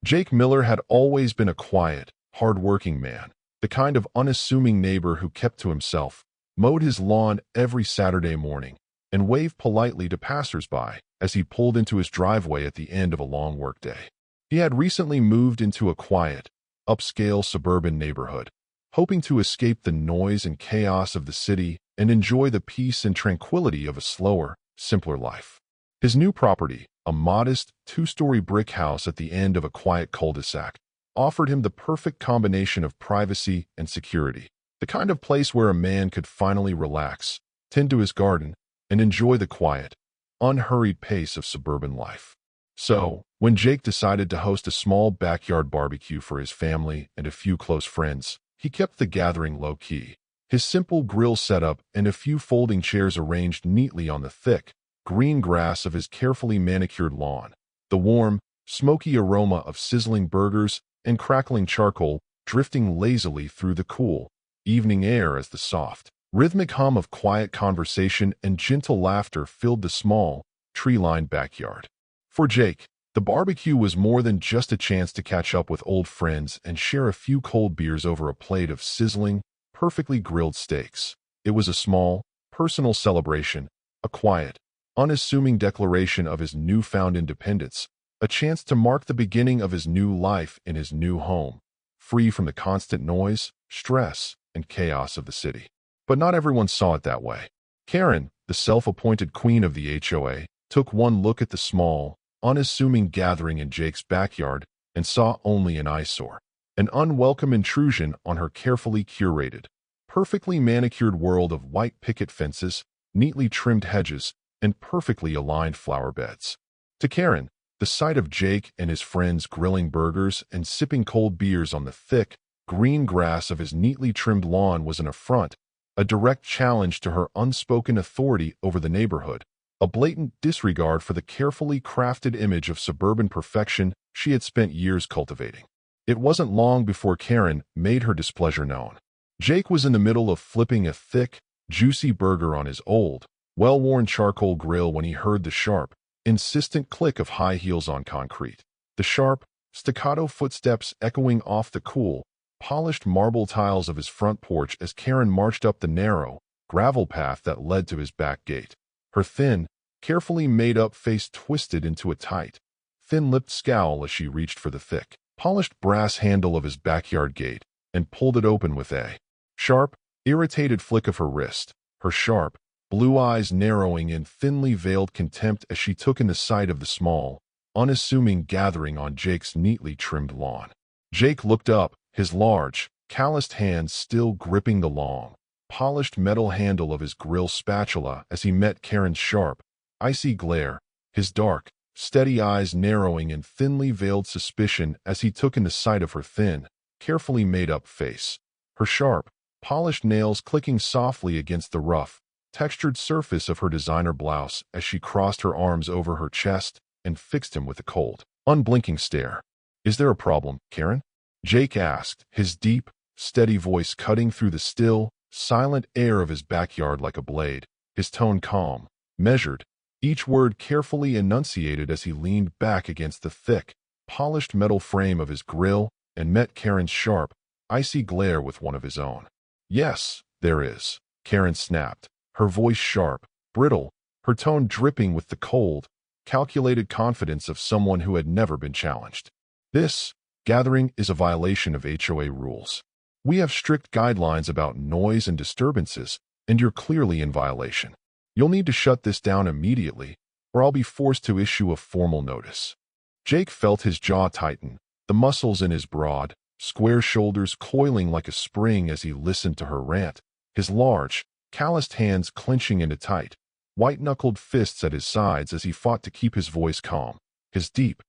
Jake Miller had always been a quiet, hard-working man, the kind of unassuming neighbor who kept to himself, mowed his lawn every Saturday morning, and waved politely to passers-by as he pulled into his driveway at the end of a long workday. He had recently moved into a quiet, upscale suburban neighborhood, hoping to escape the noise and chaos of the city and enjoy the peace and tranquility of a slower, simpler life. His new property, a modest, two-story brick house at the end of a quiet cul-de-sac, offered him the perfect combination of privacy and security, the kind of place where a man could finally relax, tend to his garden, and enjoy the quiet, unhurried pace of suburban life. So, when Jake decided to host a small backyard barbecue for his family and a few close friends, he kept the gathering low-key. His simple grill setup and a few folding chairs arranged neatly on the thick, green grass of his carefully manicured lawn. The warm, smoky aroma of sizzling burgers and crackling charcoal drifting lazily through the cool, evening air as the soft, rhythmic hum of quiet conversation and gentle laughter filled the small, tree-lined backyard. For Jake, the barbecue was more than just a chance to catch up with old friends and share a few cold beers over a plate of sizzling, perfectly grilled steaks. It was a small, personal celebration, a quiet, unassuming declaration of his newfound independence, a chance to mark the beginning of his new life in his new home, free from the constant noise, stress, and chaos of the city. But not everyone saw it that way. Karen, the self-appointed queen of the HOA, took one look at the small, unassuming gathering in Jake's backyard and saw only an eyesore, an unwelcome intrusion on her carefully curated, perfectly manicured world of white picket fences, neatly trimmed hedges, and perfectly aligned flower beds. To Karen, the sight of Jake and his friends grilling burgers and sipping cold beers on the thick, green grass of his neatly trimmed lawn was an affront, a direct challenge to her unspoken authority over the neighborhood, a blatant disregard for the carefully crafted image of suburban perfection she had spent years cultivating. It wasn't long before Karen made her displeasure known. Jake was in the middle of flipping a thick, juicy burger on his old, well-worn charcoal grill when he heard the sharp, insistent click of high heels on concrete. The sharp, staccato footsteps echoing off the cool, polished marble tiles of his front porch as Karen marched up the narrow, gravel path that led to his back gate. Her thin, carefully made-up face twisted into a tight, thin-lipped scowl as she reached for the thick, polished brass handle of his backyard gate and pulled it open with a sharp, irritated flick of her wrist, her sharp, blue eyes narrowing in thinly veiled contempt as she took in the sight of the small, unassuming gathering on Jake's neatly trimmed lawn. Jake looked up, his large, calloused hands still gripping the long, polished metal handle of his grill spatula as he met Karen's sharp, icy glare, his dark, steady eyes narrowing in thinly veiled suspicion as he took in the sight of her thin, carefully made-up face, her sharp, polished nails clicking softly against the rough, textured surface of her designer blouse as she crossed her arms over her chest and fixed him with a cold, unblinking stare. "Is there a problem, Karen?" Jake asked, his deep, steady voice cutting through the still, silent air of his backyard like a blade, his tone calm, measured, each word carefully enunciated as he leaned back against the thick, polished metal frame of his grill and met Karen's sharp, icy glare with one of his own. "Yes, there is," Karen snapped, her voice sharp, brittle, her tone dripping with the cold, calculated confidence of someone who had never been challenged. "This gathering is a violation of HOA rules. We have strict guidelines about noise and disturbances, and you're clearly in violation. You'll need to shut this down immediately, or I'll be forced to issue a formal notice." Jake felt his jaw tighten, the muscles in his broad, square shoulders coiling like a spring as he listened to her rant, his large, calloused hands clenching into tight, white-knuckled fists at his sides as he fought to keep his voice calm, his deep,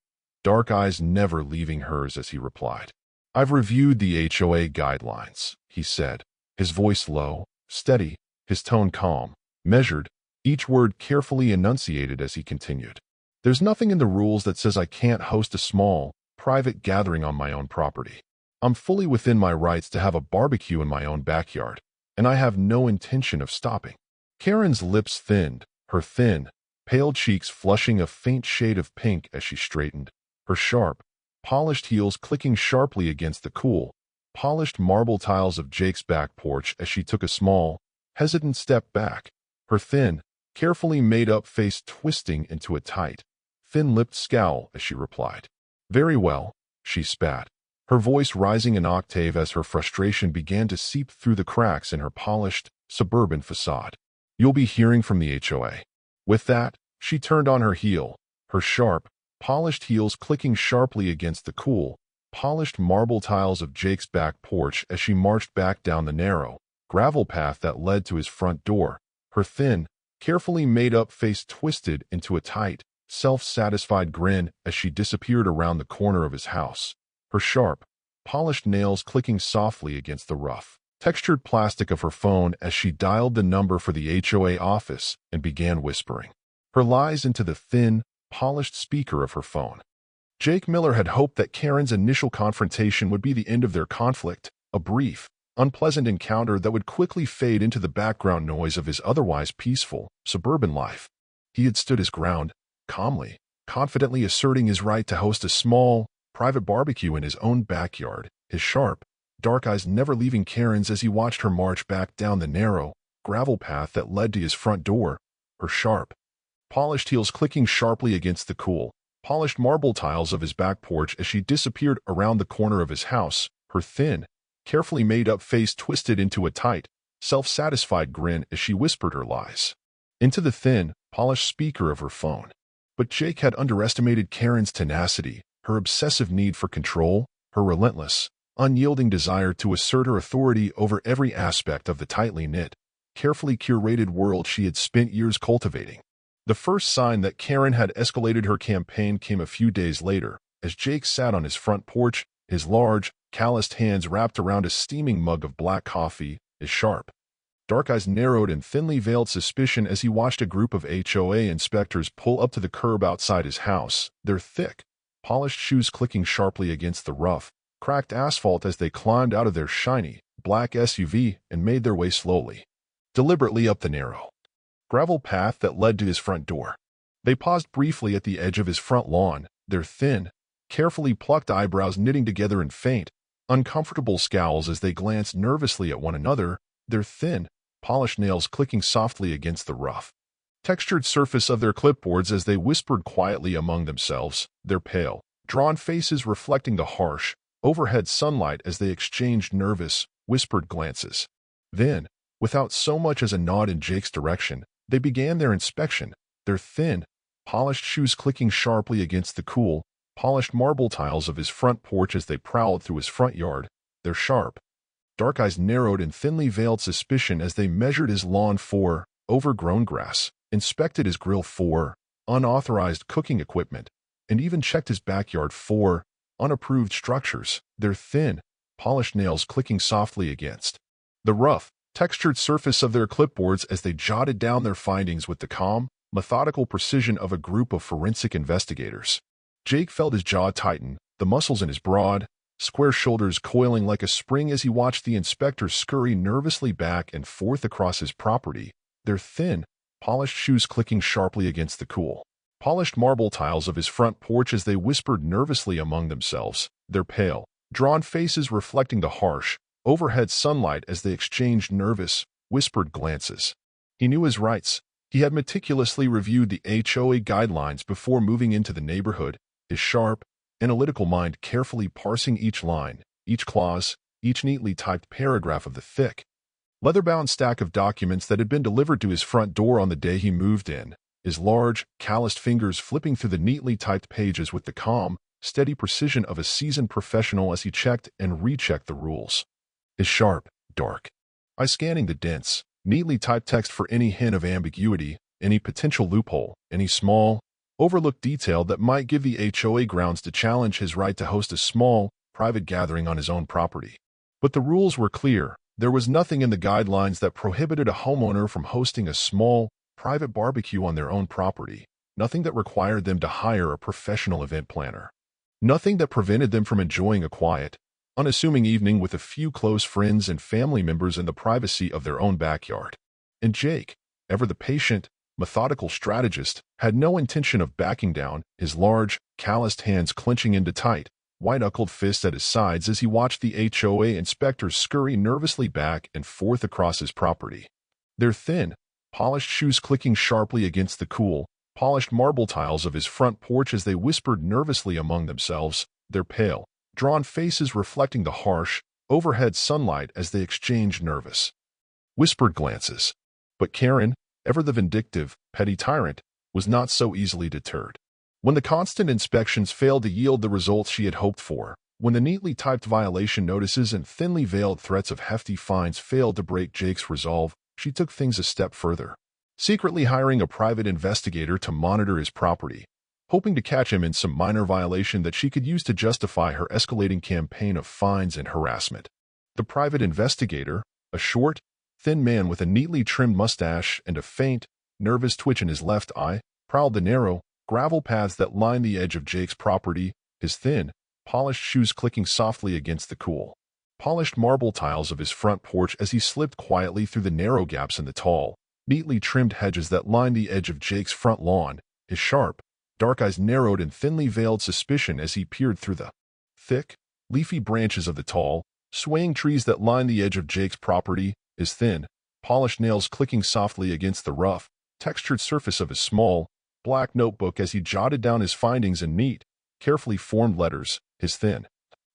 dark eyes never leaving hers as he replied. "I've reviewed the HOA guidelines," he said, his voice low, steady, his tone calm, measured, each word carefully enunciated as he continued. "There's nothing in the rules that says I can't host a small, private gathering on my own property. I'm fully within my rights to have a barbecue in my own backyard, and I have no intention of stopping." Karen's lips thinned, her thin, pale cheeks flushing a faint shade of pink as she straightened, her sharp, polished heels clicking sharply against the cool, polished marble tiles of Jake's back porch as she took a small, hesitant step back, her thin, carefully made-up face twisting into a tight, thin-lipped scowl as she replied. "Very well," she spat, her voice rising an octave as her frustration began to seep through the cracks in her polished, suburban facade. "You'll be hearing from the HOA." With that, she turned on her heel, her sharp, polished heels clicking sharply against the cool, polished marble tiles of Jake's back porch as she marched back down the narrow, gravel path that led to his front door, her thin, carefully made-up face twisted into a tight, self-satisfied grin as she disappeared around the corner of his house, her sharp, polished nails clicking softly against the rough, textured plastic of her phone as she dialed the number for the HOA office and began whispering her lies into the thin, polished speaker of her phone. Jake Miller had hoped that Karen's initial confrontation would be the end of their conflict, a brief, unpleasant encounter that would quickly fade into the background noise of his otherwise peaceful, suburban life. He had stood his ground, calmly, confidently asserting his right to host a small, private barbecue in his own backyard, his sharp, dark eyes never leaving Karen's as he watched her march back down the narrow, gravel path that led to his front door, her sharp, polished heels clicking sharply against the cool, polished marble tiles of his back porch as she disappeared around the corner of his house, her thin, carefully made-up face twisted into a tight, self-satisfied grin as she whispered her lies into the thin, polished speaker of her phone. But Jake had underestimated Karen's tenacity, her obsessive need for control, her relentless, unyielding desire to assert her authority over every aspect of the tightly knit, carefully curated world she had spent years cultivating. The first sign that Karen had escalated her campaign came a few days later, as Jake sat on his front porch, his large, calloused hands wrapped around a steaming mug of black coffee, his sharp, dark eyes narrowed in thinly veiled suspicion as he watched a group of HOA inspectors pull up to the curb outside his house, their thick, polished shoes clicking sharply against the rough, cracked asphalt as they climbed out of their shiny, black SUV and made their way slowly, deliberately up the narrow, gravel path that led to his front door. They paused briefly at the edge of his front lawn, their thin, carefully plucked eyebrows knitting together in faint, uncomfortable scowls as they glanced nervously at one another, their thin, polished nails clicking softly against the rough, textured surface of their clipboards as they whispered quietly among themselves, their pale, drawn faces reflecting the harsh, overhead sunlight as they exchanged nervous, whispered glances. Then, without so much as a nod in Jake's direction, they began their inspection, their thin, polished shoes clicking sharply against the cool, polished marble tiles of his front porch as they prowled through his front yard, their sharp, dark eyes narrowed in thinly veiled suspicion as they measured his lawn for overgrown grass, inspected his grill for unauthorized cooking equipment, and even checked his backyard for unapproved structures, their thin, polished nails clicking softly against the rough, textured surface of their clipboards as they jotted down their findings with the calm, methodical precision of a group of forensic investigators. Jake felt his jaw tighten, the muscles in his broad, square shoulders coiling like a spring as he watched the inspectors scurry nervously back and forth across his property, their thin, polished shoes clicking sharply against the cool, polished marble tiles of his front porch as they whispered nervously among themselves, their pale, drawn faces reflecting the harsh, overhead sunlight as they exchanged nervous, whispered glances. He knew his rights. He had meticulously reviewed the HOA guidelines before moving into the neighborhood, his sharp, analytical mind carefully parsing each line, each clause, each neatly typed paragraph of the thick, leather-bound stack of documents that had been delivered to his front door on the day he moved in, his large, calloused fingers flipping through the neatly typed pages with the calm, steady precision of a seasoned professional as he checked and rechecked the rules. His sharp, dark eyes scanning the dense, neatly typed text for any hint of ambiguity, any potential loophole, any small, overlooked detail that might give the HOA grounds to challenge his right to host a small, private gathering on his own property. But the rules were clear. There was nothing in the guidelines that prohibited a homeowner from hosting a small, private barbecue on their own property, nothing that required them to hire a professional event planner, nothing that prevented them from enjoying a quiet, unassuming evening with a few close friends and family members in the privacy of their own backyard. And Jake, ever the patient, methodical strategist, had no intention of backing down, his large, calloused hands clenching into tight, white-knuckled fists at his sides as he watched the HOA inspectors scurry nervously back and forth across his property. Their thin, polished shoes clicking sharply against the cool, polished marble tiles of his front porch as they whispered nervously among themselves, their pale, drawn faces reflecting the harsh, overhead sunlight as they exchanged nervous, whispered glances. But Karen, ever the vindictive, petty tyrant, was not so easily deterred. When the constant inspections failed to yield the results she had hoped for, when the neatly typed violation notices and thinly veiled threats of hefty fines failed to break Jake's resolve, she took things a step further, secretly hiring a private investigator to monitor his property, hoping to catch him in some minor violation that she could use to justify her escalating campaign of fines and harassment. The private investigator, a short, thin man with a neatly trimmed mustache and a faint, nervous twitch in his left eye, prowled the narrow, gravel paths that lined the edge of Jake's property, his thin, polished shoes clicking softly against the cool, polished marble tiles of his front porch as he slipped quietly through the narrow gaps in the tall, neatly trimmed hedges that lined the edge of Jake's front lawn, his sharp, dark eyes narrowed in thinly veiled suspicion as he peered through the thick, leafy branches of the tall, swaying trees that lined the edge of Jake's property, his thin, polished nails clicking softly against the rough, textured surface of his small, black notebook as he jotted down his findings in neat, carefully formed letters, his thin,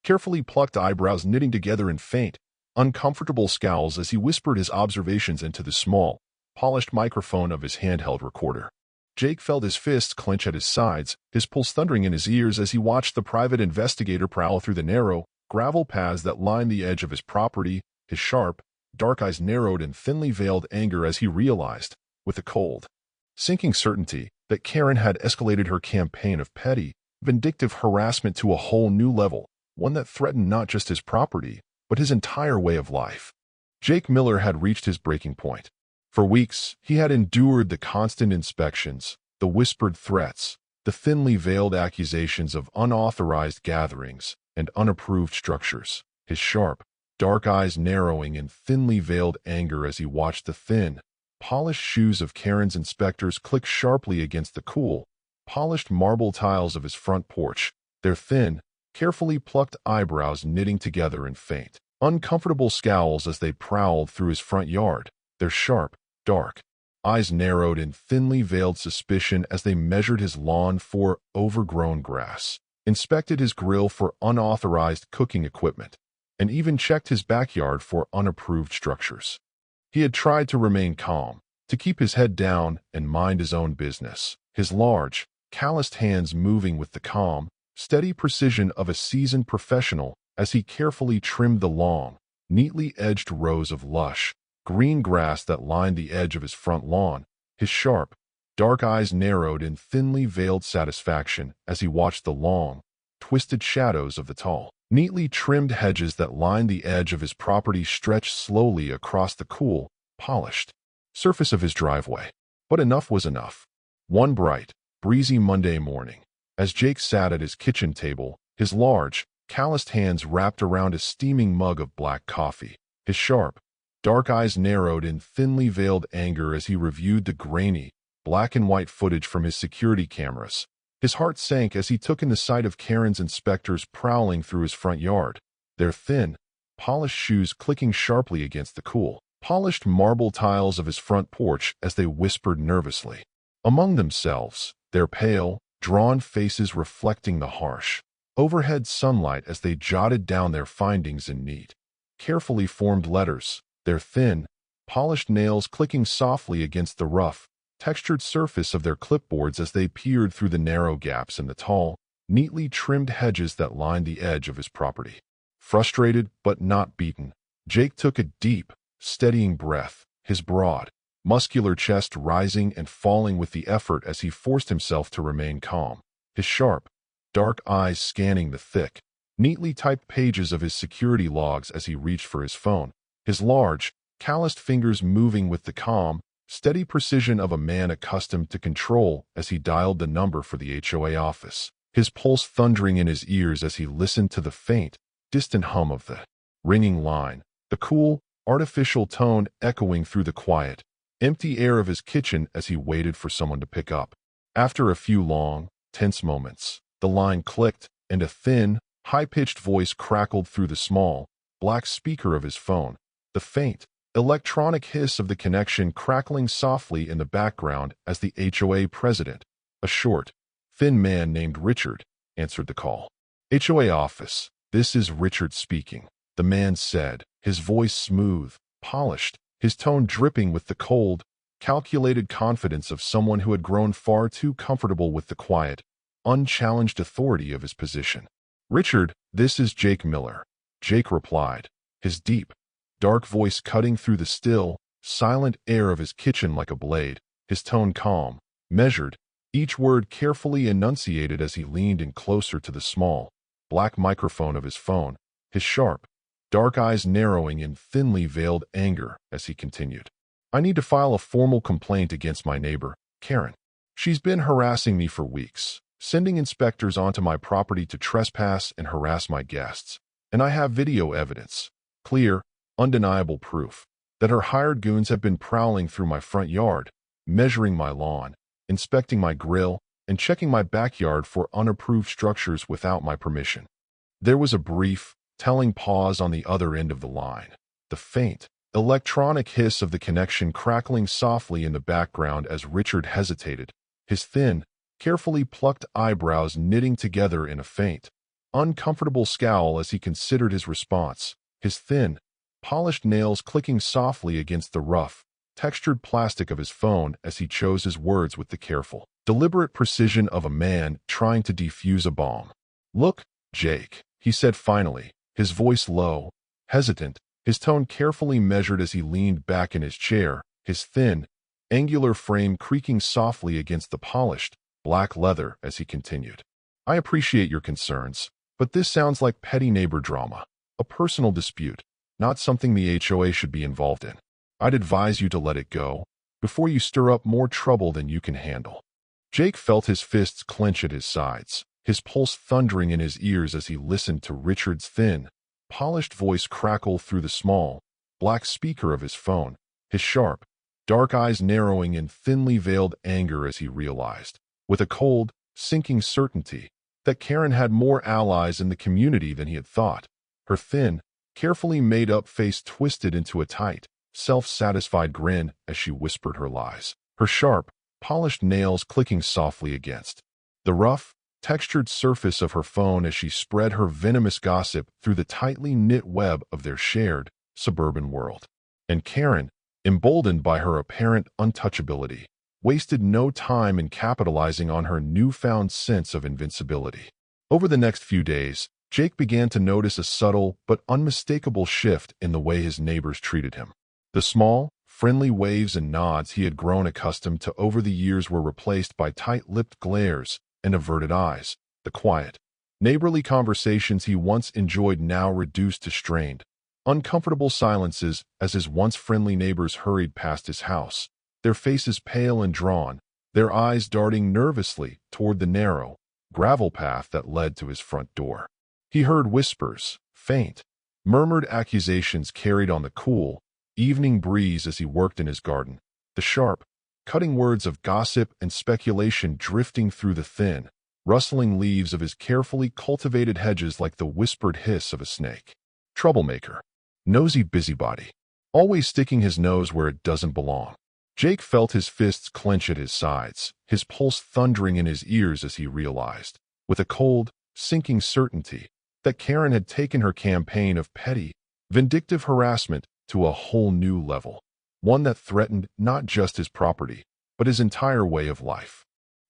carefully plucked eyebrows knitting together in faint, uncomfortable scowls as he whispered his observations into the small, polished microphone of his handheld recorder. Jake felt his fists clench at his sides, his pulse thundering in his ears as he watched the private investigator prowl through the narrow, gravel paths that lined the edge of his property, his sharp, dark eyes narrowed in thinly veiled anger as he realized, with a cold, sinking certainty, that Karen had escalated her campaign of petty, vindictive harassment to a whole new level, one that threatened not just his property, but his entire way of life. Jake Miller had reached his breaking point. For weeks, he had endured the constant inspections, the whispered threats, the thinly veiled accusations of unauthorized gatherings and unapproved structures, his sharp, dark eyes narrowing in thinly veiled anger as he watched the thin, polished shoes of Karen's inspectors click sharply against the cool, polished marble tiles of his front porch, their thin, carefully plucked eyebrows knitting together in faint, uncomfortable scowls as they prowled through his front yard, their sharp, dark eyes narrowed in thinly veiled suspicion as they measured his lawn for overgrown grass, inspected his grill for unauthorized cooking equipment, and even checked his backyard for unapproved structures. He had tried to remain calm, to keep his head down and mind his own business, his large, calloused hands moving with the calm, steady precision of a seasoned professional as he carefully trimmed the long, neatly edged rows of lush, green grass that lined the edge of his front lawn, his sharp, dark eyes narrowed in thinly veiled satisfaction as he watched the long, twisted shadows of the tall, neatly trimmed hedges that lined the edge of his property stretch slowly across the cool, polished surface of his driveway. But enough was enough. One bright, breezy Monday morning, as Jake sat at his kitchen table, his large, calloused hands wrapped around a steaming mug of black coffee, his sharp, dark eyes narrowed in thinly veiled anger as he reviewed the grainy, black and white footage from his security cameras. His heart sank as he took in the sight of Karen's inspectors prowling through his front yard, their thin, polished shoes clicking sharply against the cool, polished marble tiles of his front porch as they whispered nervously among themselves, their pale, drawn faces reflecting the harsh, overhead sunlight as they jotted down their findings in neat, carefully formed letters, their thin, polished nails clicking softly against the rough, textured surface of their clipboards as they peered through the narrow gaps in the tall, neatly trimmed hedges that lined the edge of his property. Frustrated but not beaten, Jake took a deep, steadying breath, his broad, muscular chest rising and falling with the effort as he forced himself to remain calm, his sharp, dark eyes scanning the thick, neatly typed pages of his security logs as he reached for his phone, his large, calloused fingers moving with the calm, steady precision of a man accustomed to control as he dialed the number for the HOA office, his pulse thundering in his ears as he listened to the faint, distant hum of the ringing line, the cool, artificial tone echoing through the quiet, empty air of his kitchen as he waited for someone to pick up. After a few long, tense moments, the line clicked, and a thin, high-pitched voice crackled through the small, black speaker of his phone, the faint, electronic hiss of the connection crackling softly in the background as the HOA president, a short, thin man named Richard, answered the call. HOA office, this is Richard speaking, the man said, his voice smooth, polished, his tone dripping with the cold, calculated confidence of someone who had grown far too comfortable with the quiet, unchallenged authority of his position. Richard, this is Jake Miller, Jake replied, his deep, dark voice cutting through the still, silent air of his kitchen like a blade, his tone calm, measured, each word carefully enunciated as he leaned in closer to the small, black microphone of his phone, his sharp, dark eyes narrowing in thinly veiled anger as he continued. I need to file a formal complaint against my neighbor, Karen. She's been harassing me for weeks, sending inspectors onto my property to trespass and harass my guests. And I have video evidence, clear, undeniable proof, that her hired goons have been prowling through my front yard, measuring my lawn, inspecting my grill, and checking my backyard for unapproved structures without my permission. There was a brief, telling pause on the other end of the line. The faint, electronic hiss of the connection crackling softly in the background as Richard hesitated, his thin, carefully plucked eyebrows knitting together in a faint, uncomfortable scowl as he considered his response, his thin, polished nails clicking softly against the rough, textured plastic of his phone as he chose his words with the careful, deliberate precision of a man trying to defuse a bomb. Look, Jake, he said finally, his voice low, hesitant, his tone carefully measured as he leaned back in his chair, his thin, angular frame creaking softly against the polished, black leather as he continued. I appreciate your concerns, but this sounds like petty neighbor drama, a personal dispute, not something the HOA should be involved in. I'd advise you to let it go before you stir up more trouble than you can handle. Jake felt his fists clench at his sides, his pulse thundering in his ears as he listened to Richard's thin, polished voice crackle through the small, black speaker of his phone, his sharp, dark eyes narrowing in thinly veiled anger as he realized, with a cold, sinking certainty, that Karen had more allies in the community than he had thought. Her thin, carefully made-up face twisted into a tight, self-satisfied grin as she whispered her lies, her sharp, polished nails clicking softly against the rough, textured surface of her phone as she spread her venomous gossip through the tightly knit web of their shared, suburban world. And Karen, emboldened by her apparent untouchability, wasted no time in capitalizing on her newfound sense of invincibility. Over the next few days, Jake began to notice a subtle but unmistakable shift in the way his neighbors treated him. The small, friendly waves and nods he had grown accustomed to over the years were replaced by tight-lipped glares and averted eyes. The quiet, neighborly conversations he once enjoyed now reduced to strained, uncomfortable silences as his once friendly neighbors hurried past his house, their faces pale and drawn, their eyes darting nervously toward the narrow, gravel path that led to his front door. He heard whispers, faint, murmured accusations carried on the cool, evening breeze as he worked in his garden, the sharp, cutting words of gossip and speculation drifting through the thin, rustling leaves of his carefully cultivated hedges like the whispered hiss of a snake. Troublemaker. Nosy busybody. Always sticking his nose where it doesn't belong. Jake felt his fists clench at his sides, his pulse thundering in his ears as he realized, with a cold, sinking certainty, that Karen had taken her campaign of petty, vindictive harassment to a whole new level, one that threatened not just his property, but his entire way of life.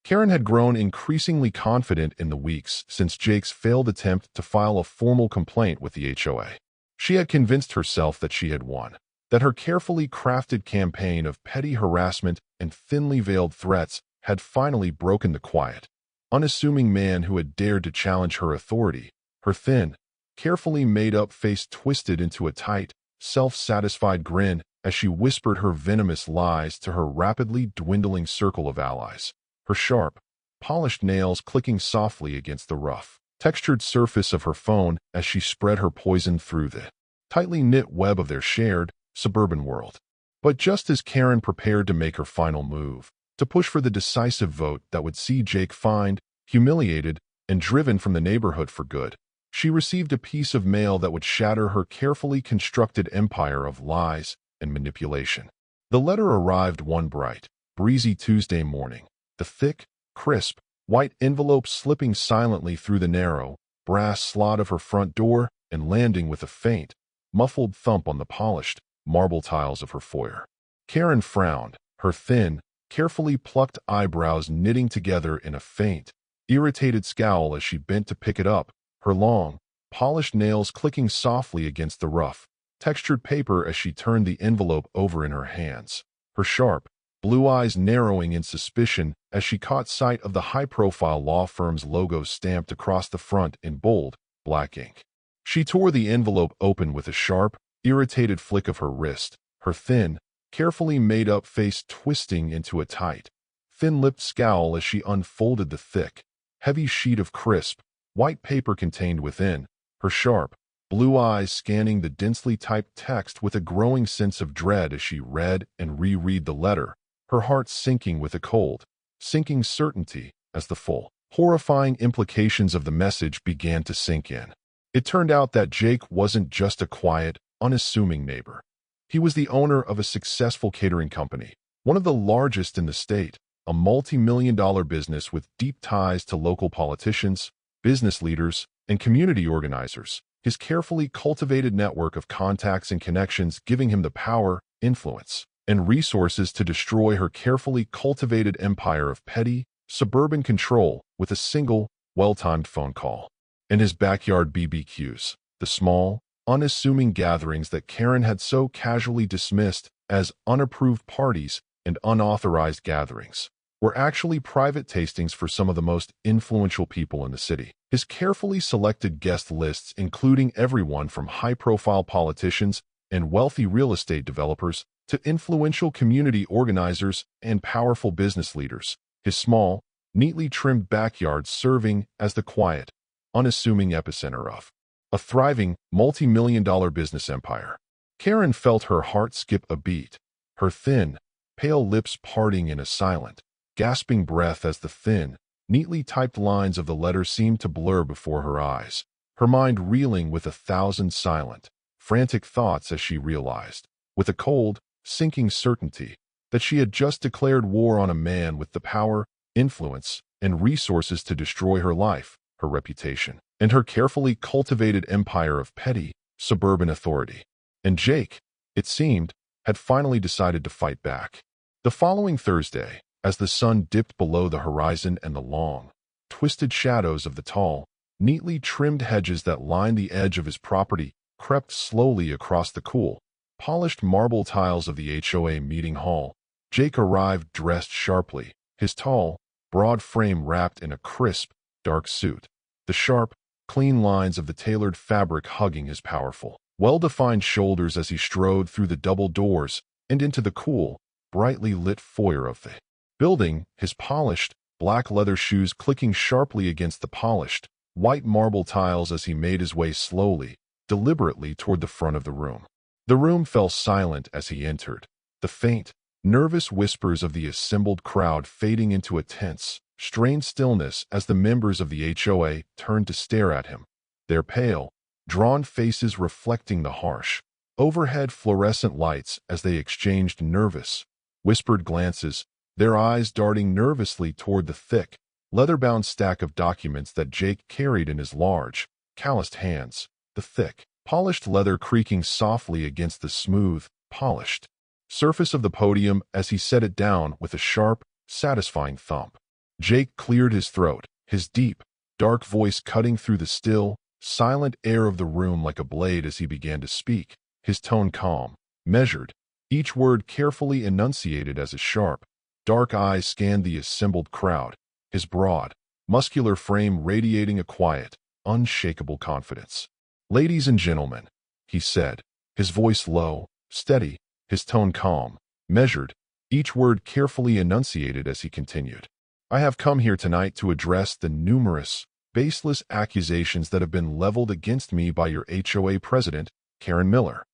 Karen had grown increasingly confident in the weeks since Jake's failed attempt to file a formal complaint with the HOA. She had convinced herself that she had won, that her carefully crafted campaign of petty harassment and thinly veiled threats had finally broken the quiet, unassuming man who had dared to challenge her authority. Her thin, carefully made-up face twisted into a tight, self-satisfied grin as she whispered her venomous lies to her rapidly dwindling circle of allies, her sharp, polished nails clicking softly against the rough, textured surface of her phone as she spread her poison through the tightly knit web of their shared, suburban world. But just as Karen prepared to make her final move, to push for the decisive vote that would see Jake fined, humiliated, and driven from the neighborhood for good, She received a piece of mail that would shatter her carefully constructed empire of lies and manipulation. The letter arrived one bright, breezy Tuesday morning, the thick, crisp, white envelope slipping silently through the narrow, brass slot of her front door and landing with a faint, muffled thump on the polished marble tiles of her foyer. Karen frowned, her thin, carefully plucked eyebrows knitting together in a faint, irritated scowl as she bent to pick it up, her long, polished nails clicking softly against the rough, textured paper as she turned the envelope over in her hands, her sharp, blue eyes narrowing in suspicion as she caught sight of the high-profile law firm's logo stamped across the front in bold, black ink. She tore the envelope open with a sharp, irritated flick of her wrist, her thin, carefully made-up face twisting into a tight, thin-lipped scowl as she unfolded the thick, heavy sheet of crisp, white paper contained within, her sharp, blue eyes scanning the densely typed text with a growing sense of dread as she read and reread the letter, her heart sinking with a cold, sinking certainty as the full, horrifying implications of the message began to sink in. It turned out that Jake wasn't just a quiet, unassuming neighbor. He was the owner of a successful catering company, one of the largest in the state, a multi-million-dollar business with deep ties to local politicians, business leaders, and community organizers, his carefully cultivated network of contacts and connections giving him the power, influence, and resources to destroy her carefully cultivated empire of petty, suburban control with a single, well-timed phone call. And his backyard BBQs, the small, unassuming gatherings that Karen had so casually dismissed as unapproved parties and unauthorized gatherings, were actually private tastings for some of the most influential people in the city. His carefully selected guest lists including everyone from high-profile politicians and wealthy real estate developers to influential community organizers and powerful business leaders, his small, neatly trimmed backyard serving as the quiet, unassuming epicenter of a thriving, multi-million-dollar business empire. Karen felt her heart skip a beat, her thin, pale lips parting in a silent, gasping breath as the thin, neatly typed lines of the letter seemed to blur before her eyes, her mind reeling with 1,000 silent, frantic thoughts as she realized, with a cold, sinking certainty, that she had just declared war on a man with the power, influence, and resources to destroy her life, her reputation, and her carefully cultivated empire of petty, suburban authority. And Jake, it seemed, had finally decided to fight back. The following Thursday, as the sun dipped below the horizon and the long, twisted shadows of the tall, neatly trimmed hedges that lined the edge of his property crept slowly across the cool, polished marble tiles of the HOA meeting hall, Jake arrived dressed sharply, his tall, broad frame wrapped in a crisp, dark suit, the sharp, clean lines of the tailored fabric hugging his powerful, well-defined shoulders as he strode through the double doors and into the cool, brightly lit foyer of the building, his polished, black leather shoes clicking sharply against the polished, white marble tiles as he made his way slowly, deliberately toward the front of the room. The room fell silent as he entered, the faint, nervous whispers of the assembled crowd fading into a tense, strained stillness as the members of the HOA turned to stare at him, their pale, drawn faces reflecting the harsh, overhead fluorescent lights as they exchanged nervous, whispered glances, their eyes darting nervously toward the thick, leather-bound stack of documents that Jake carried in his large, calloused hands, the thick, polished leather creaking softly against the smooth, polished surface of the podium as he set it down with a sharp, satisfying thump. Jake cleared his throat, his deep, dark voice cutting through the still, silent air of the room like a blade as he began to speak, his tone calm, measured, each word carefully enunciated as his sharp, dark eyes scanned the assembled crowd, his broad, muscular frame radiating a quiet, unshakable confidence. "Ladies and gentlemen," he said, his voice low, steady, his tone calm, measured, each word carefully enunciated as he continued. "I have come here tonight to address the numerous, baseless accusations that have been leveled against me by your HOA president, Karen Miller."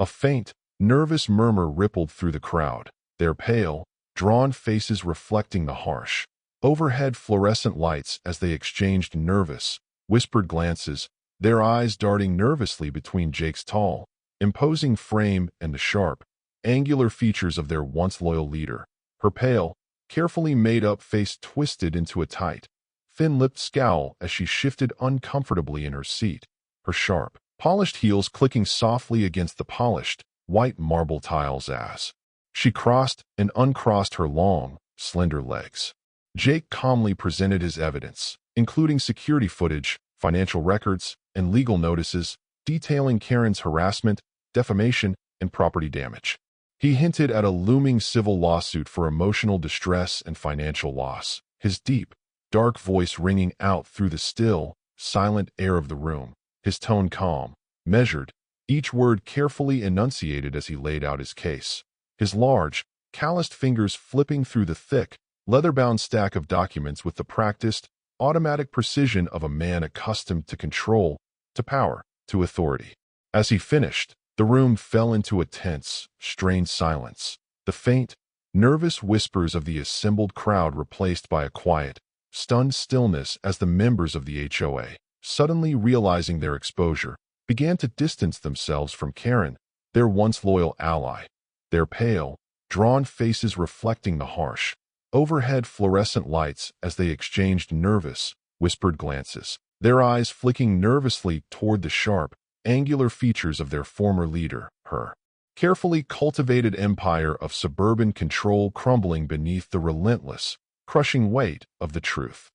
A faint, nervous murmur rippled through the crowd, their pale, drawn faces reflecting the harsh, overhead fluorescent lights as they exchanged nervous, whispered glances, their eyes darting nervously between Jake's tall, imposing frame and the sharp, angular features of their once loyal leader. Her pale, carefully made-up face twisted into a tight, thin-lipped scowl as she shifted uncomfortably in her seat, her sharp, polished heels clicking softly against the polished, white marble tiles as she crossed and uncrossed her long, slender legs. Jake calmly presented his evidence, including security footage, financial records, and legal notices detailing Karen's harassment, defamation, and property damage. He hinted at a looming civil lawsuit for emotional distress and financial loss, his deep, dark voice ringing out through the still, silent air of the room, his tone calm, measured, each word carefully enunciated as he laid out his case, his large, calloused fingers flipping through the thick, leather-bound stack of documents with the practiced, automatic precision of a man accustomed to control, to power, to authority. As he finished, the room fell into a tense, strained silence, the faint, nervous whispers of the assembled crowd replaced by a quiet, stunned stillness as the members of the HOA, suddenly realizing their exposure, began to distance themselves from Karen, their once loyal ally, their pale, drawn faces reflecting the harsh, overhead fluorescent lights as they exchanged nervous, whispered glances, their eyes flicking nervously toward the sharp, angular features of their former leader, her carefully cultivated empire of suburban control crumbling beneath the relentless, crushing weight of the truth.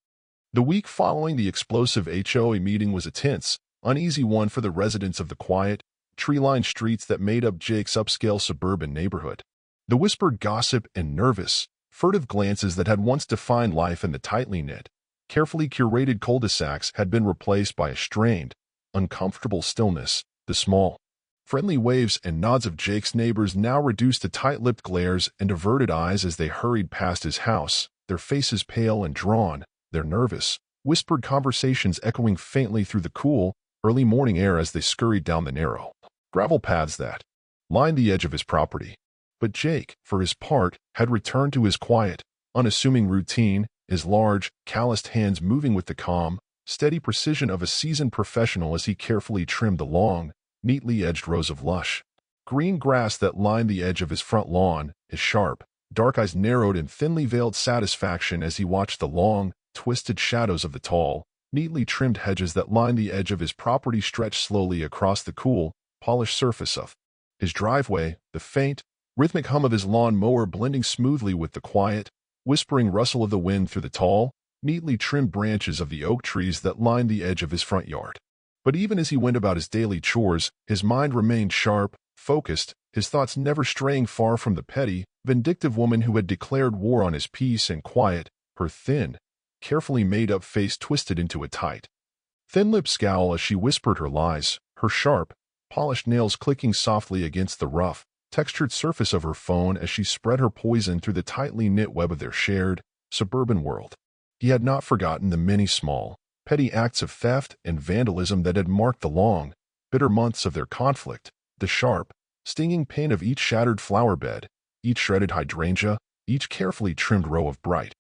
The week following the explosive HOA meeting was a tense, uneasy one for the residents of the quiet, tree-lined streets that made up Jake's upscale suburban neighborhood. The whispered gossip and nervous, furtive glances that had once defined life in the tightly knit, carefully curated cul-de-sacs had been replaced by a strained, uncomfortable stillness. The small, friendly waves and nods of Jake's neighbors now reduced to tight-lipped glares and averted eyes as they hurried past his house, their faces pale and drawn, their nervous, whispered conversations echoing faintly through the cool, early morning air as they scurried down the narrow, gravel paths that lined the edge of his property. But Jake, for his part, had returned to his quiet, unassuming routine, his large, calloused hands moving with the calm, steady precision of a seasoned professional as he carefully trimmed the long, neatly edged rows of lush, green grass that lined the edge of his front lawn. His sharp, dark eyes narrowed in thinly veiled satisfaction as he watched the long, twisted shadows of the tall, neatly trimmed hedges that lined the edge of his property stretch slowly across the cool, polished surface of his driveway, the faint, rhythmic hum of his lawn mower blending smoothly with the quiet, whispering rustle of the wind through the tall, neatly trimmed branches of the oak trees that lined the edge of his front yard. But even as he went about his daily chores, his mind remained sharp, focused, his thoughts never straying far from the petty, vindictive woman who had declared war on his peace and quiet, her thin, carefully made-up face twisted into a tight, thin-lipped scowl as she whispered her lies, her sharp, polished nails clicking softly against the rough, textured surface of her phone as she spread her poison through the tightly knit web of their shared, suburban world. He had not forgotten the many small, petty acts of theft and vandalism that had marked the long, bitter months of their conflict, the sharp, stinging pain of each shattered flower bed, each shredded hydrangea, each carefully trimmed row of bright,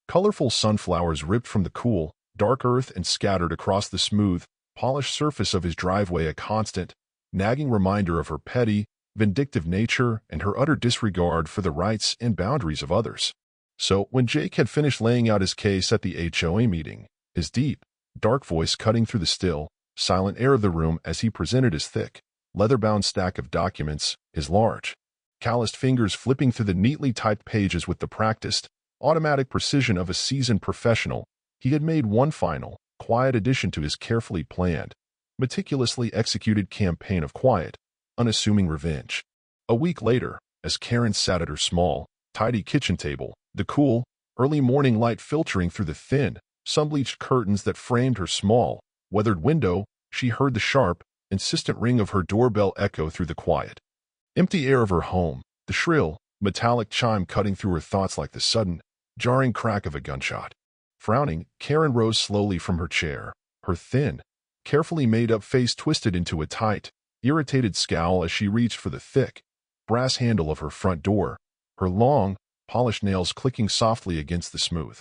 colorful sunflowers ripped from the cool, dark earth and scattered across the smooth, polished surface of his driveway, a constant, nagging reminder of her petty, vindictive nature and her utter disregard for the rights and boundaries of others. So, when Jake had finished laying out his case at the HOA meeting, his deep, dark voice cutting through the still, silent air of the room as he presented his thick, leather-bound stack of documents, his large, calloused fingers flipping through the neatly typed pages with the practiced, automatic precision of a seasoned professional, he had made one final, quiet addition to his carefully planned, meticulously executed campaign of quiet, unassuming revenge. A week later, as Karen sat at her small, tidy kitchen table, the cool, early morning light filtering through the thin, sun-bleached curtains that framed her small, weathered window, she heard the sharp, insistent ring of her doorbell echo through the quiet, empty air of her home, the shrill, metallic chime cutting through her thoughts like the sudden, jarring crack of a gunshot. Frowning, Karen rose slowly from her chair, her thin, carefully made-up face twisted into a tight, irritated scowl as she reached for the thick, brass handle of her front door, her long, polished nails clicking softly against the smooth,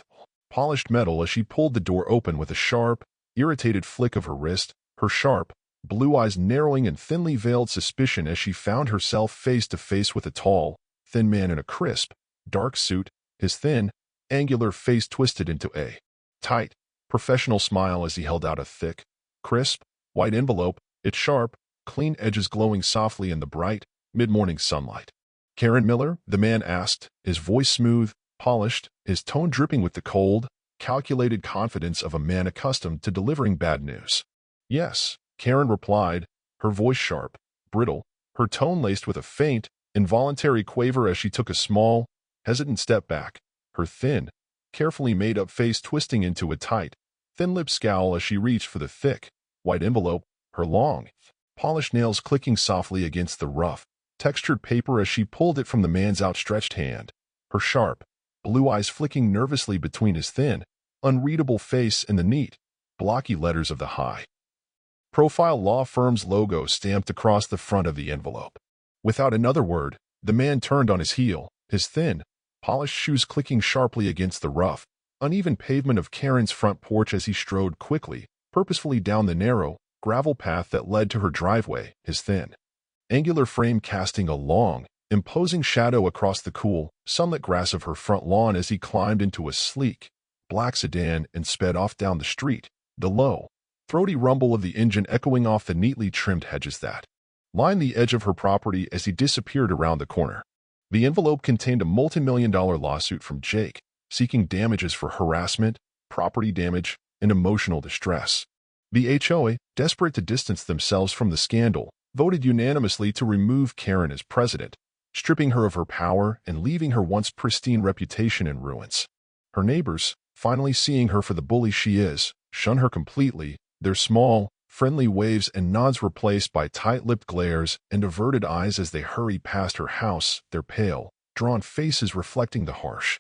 polished metal as she pulled the door open with a sharp, irritated flick of her wrist, her sharp, blue eyes narrowing in thinly veiled suspicion as she found herself face to face with a tall, thin man in a crisp, dark suit, his thin, angular face twisted into a tight, professional smile as he held out a thick, crisp, white envelope, its sharp, clean edges glowing softly in the bright, mid-morning sunlight. "Karen Miller?" the man asked, his voice smooth, polished, his tone dripping with the cold, calculated confidence of a man accustomed to delivering bad news. "Yes," Karen replied, her voice sharp, brittle, her tone laced with a faint, involuntary quaver as she took a small, hesitant step back, her thin, carefully made-up face twisting into a tight, thin-lipped scowl as she reached for the thick, white envelope, her long, polished nails clicking softly against the rough, textured paper as she pulled it from the man's outstretched hand, her sharp, blue eyes flicking nervously between his thin, unreadable face and the neat, blocky letters of the high-profile law firm's logo stamped across the front of the envelope. Without another word, the man turned on his heel, his thin, polished shoes clicking sharply against the rough, uneven pavement of Karen's front porch as he strode quickly, purposefully down the narrow, gravel path that led to her driveway, his thin, angular frame casting a long, imposing shadow across the cool, sunlit grass of her front lawn as he climbed into a sleek, black sedan and sped off down the street, the low, throaty rumble of the engine echoing off the neatly trimmed hedges that lined the edge of her property as he disappeared around the corner. The envelope contained a multi-million-dollar lawsuit from Jake, seeking damages for harassment, property damage, and emotional distress. The HOA, desperate to distance themselves from the scandal, voted unanimously to remove Karen as president, stripping her of her power and leaving her once pristine reputation in ruins. Her neighbors, finally seeing her for the bully she is, shun her completely, their small, friendly waves and nods replaced by tight-lipped glares and averted eyes as they hurry past her house, their pale, drawn faces reflecting the harsh,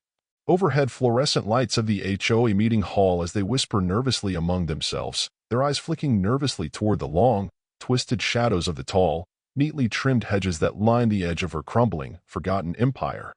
overhead fluorescent lights of the HOA meeting hall as they whisper nervously among themselves, their eyes flicking nervously toward the long, twisted shadows of the tall, neatly trimmed hedges that line the edge of her crumbling, forgotten empire.